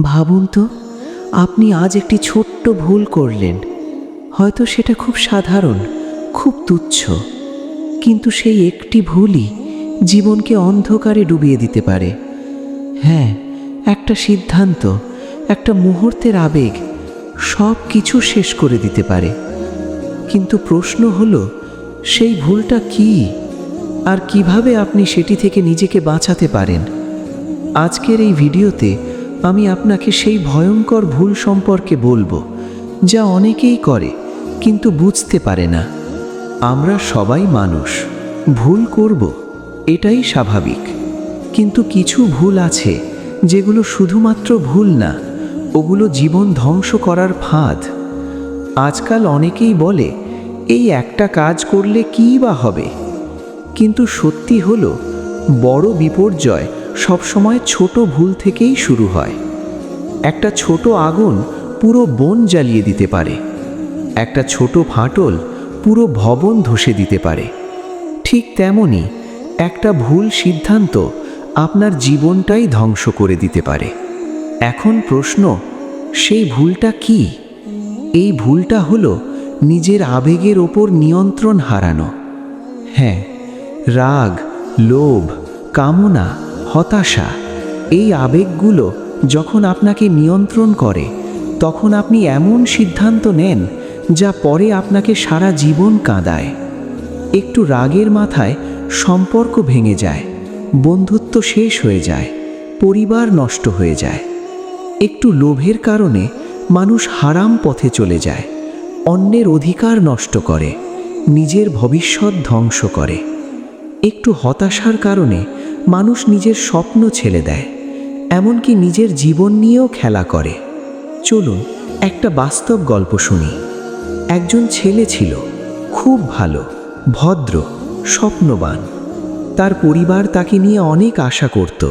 ভাবুন তো, আপনি আজ একটি ছোট্ট ভুল করলেন। হয়তো সেটা খুব সাধারণ, খুব তুচ্ছ, কিন্তু সেই একটি ভুলই জীবনকে অন্ধকারে ডুবিয়ে দিতে পারে। হ্যাঁ, একটা সিদ্ধান্ত, একটা মুহূর্তের আবেগ সব কিছু শেষ করে দিতে পারে। কিন্তু প্রশ্ন হলো, সেই ভুলটা কী, আর কিভাবে আপনি সেটি থেকে নিজেকে বাঁচাতে পারেন? আজকের এই ভিডিওতে আমি আপনাকে সেই ভয়ঙ্কর ভুল সম্পর্কে বলবো, যা অনেকেই করে কিন্তু বুঝতে পারে না। আমরা সবাই মানুষ, ভুল করব, এটাই স্বাভাবিক। কিন্তু কিছু ভুল আছে যেগুলো শুধুমাত্র ভুল না, ওগুলো জীবন ধ্বংস করার ফাঁদ। আজকাল অনেকেই বলে, এই একটা কাজ করলে কী বা হবে? কিন্তু সত্যি হলো, বড় বিপর্যয় সবসময় ছোট ভুল থেকেই শুরু হয়। একটা ছোট আগুন পুরো বন জ্বালিয়ে দিতে পারে, একটা ছোট ফাটল পুরো ভবন ধসে দিতে পারে। ঠিক তেমনি একটা ভুল সিদ্ধান্ত আপনার জীবনটাই ধ্বংস করে দিতে পারে। এখন প্রশ্ন, সেই ভুলটা কি? এই ভুলটা হলো নিজের আবেগের ওপর নিয়ন্ত্রণ হারানো। হ্যাঁ, রাগ, লোভ, কামনা, হতাশা, এই আবেগগুলো যখন আপনাকে নিয়ন্ত্রণ করে, তখন আপনি এমন সিদ্ধান্ত নেন যা পরে আপনাকে সারা জীবন কাঁদায়। একটু রাগের মাথায় সম্পর্ক ভেঙে যায়, বন্ধুত্ব শেষ হয়ে যায়, পরিবার নষ্ট হয়ে যায়। একটু লোভের কারণে মানুষ হারাম পথে চলে যায়, অন্যের অধিকার নষ্ট করে, নিজের ভবিষ্যৎ ধ্বংস করে। একটু হতাশার কারণে মানুষ নিজের স্বপ্ন ছেড়ে দেয়, এমনকি নিজের জীবন নিয়েও খেলা করে। চলুন একটা বাস্তব গল্প শুনি। একজন ছেলে ছিল, খুব ভালো, ভদ্র, স্বপ্নবান। তার পরিবার তাকে নিয়ে অনেক আশা করত।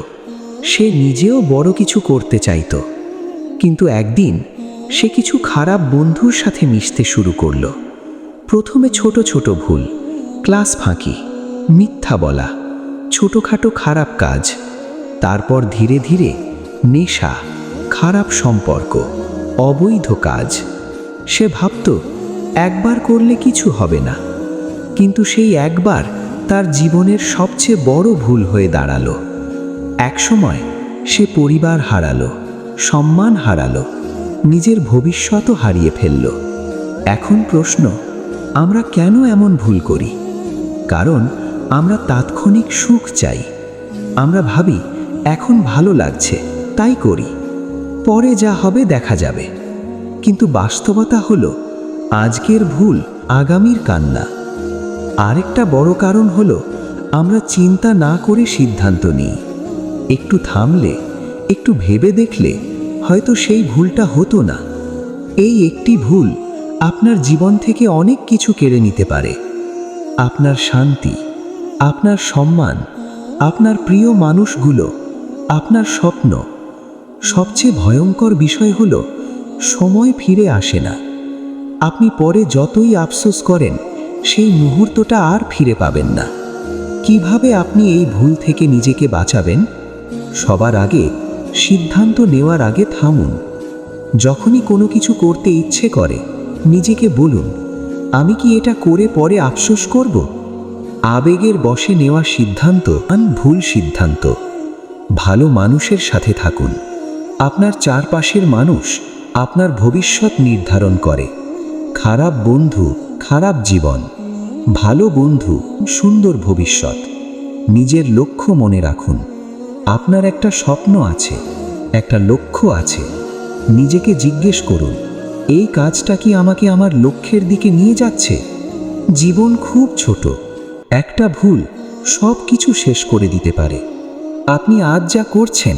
সে নিজেও বড় কিছু করতে চাইত। কিন্তু একদিন সে কিছু খারাপ বন্ধুর সাথে মিশতে শুরু করলো। প্রথমে ছোট ছোট ভুল, ক্লাস ফাঁকি, মিথ্যা বলা, ছোটোখাটো খারাপ কাজ। তারপর ধীরে ধীরে নেশা, খারাপ সম্পর্ক, অবৈধ কাজ। সে ভাবত একবার করলে কিছু হবে না, কিন্তু সেই একবার তার জীবনের সবচেয়ে বড় ভুল হয়ে দাঁড়ালো। একসময় সে পরিবার হারালো, সম্মান হারালো, নিজের ভবিষ্যৎও হারিয়ে ফেলল। এখন প্রশ্ন, আমরা কেন এমন ভুল করি? কারণ আমরা তাৎক্ষণিক সুখ চাই। আমরা ভাবি এখন ভালো লাগছে তাই করি, পরে যা হবে দেখা যাবে। কিন্তু বাস্তবতা হলো, আজকের ভুল আগামীর কান্না। আরেকটা বড় কারণ হলো, আমরা চিন্তা না করে সিদ্ধান্ত নিই। একটু থামলে, একটু ভেবে দেখলে হয়তো সেই ভুলটা হতো না। এই একটি ভুল আপনার জীবন থেকে অনেক কিছু কেড়ে নিতে পারে। আপনার শান্তি, আপনার সম্মান, আপনার প্রিয় মানুষগুলো, আপনার স্বপ্ন। সবচেয়ে ভয়ঙ্কর বিষয় হলো, সময় ফিরে আসে না। আপনি পরে যতই আফসোস করেন, সেই মুহূর্তটা আর ফিরে পাবেন না। কিভাবে আপনি এই ভুল থেকে নিজেকে বাঁচাবেন? সবার আগে, সিদ্ধান্ত নেওয়ার আগে থামুন। যখনই কোনো কিছু করতে ইচ্ছে করে, নিজেকে বলুন, আমি কি এটা করে পরে আফসোস করব? আবেগের বশে নেওয়া সিদ্ধান্ত ভুল সিদ্ধান্ত। ভালো মানুষের সাথে থাকুন। আপনার চারপাশের মানুষ আপনার ভবিষ্যৎ নির্ধারণ করে। খারাপ বন্ধু, খারাপ জীবন। ভালো বন্ধু, সুন্দর ভবিষ্যৎ। নিজের লক্ষ্য মনে রাখুন। আপনার একটা স্বপ্ন আছে, একটা লক্ষ্য আছে। নিজেকে জিজ্ঞেস করুন, এই কাজটা কি আমাকে আমার লক্ষ্যের দিকে নিয়ে যাচ্ছে? জীবন খুব ছোট, একটা ভুল সব কিছু শেষ করে দিতে পারে। আপনি আজ যা করছেন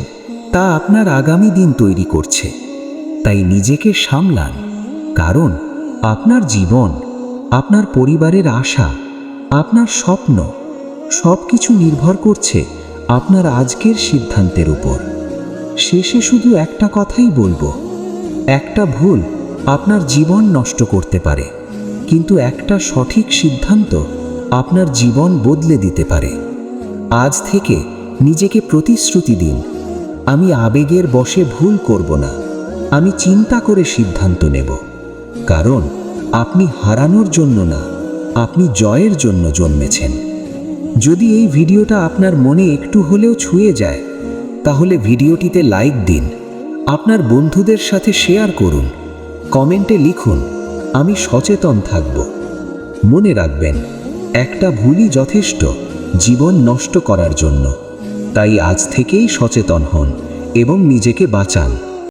তা আপনার আগামী দিন তৈরি করছে। তাই নিজেকে সামলান, কারণ আপনার জীবন, আপনার পরিবারের আশা, আপনার স্বপ্ন সব কিছু নির্ভর করছে আপনার আজকের সিদ্ধান্তের উপর। শেষে শুধু একটা কথাই বলবো, একটা ভুল আপনার জীবন নষ্ট করতে পারে, কিন্তু একটা সঠিক সিদ্ধান্ত আপনার জীবন বদলে দিতে পারে। আজ থেকে নিজেকে প্রতিশ্রুতি দিন, আমি আবেগের বশে ভুল করব না, আমি চিন্তা করে সিদ্ধান্ত নেব। কারণ আপনি হারানোর জন্য না, আপনি জয়ের জন্য জন্মেছেন। যদি এই ভিডিওটা আপনার মনে একটু হলেও ছুঁয়ে যায়, তাহলে ভিডিওটিতে লাইক দিন, আপনার বন্ধুদের সাথে শেয়ার করুন, কমেন্টে লিখুন আমি সচেতন থাকব। মনে রাখবেন, একটা ভুলই যথেষ্ট জীবন নষ্ট করার জন্য। তাই আজ থেকেই সচেতন হন এবং নিজেকে বাঁচান।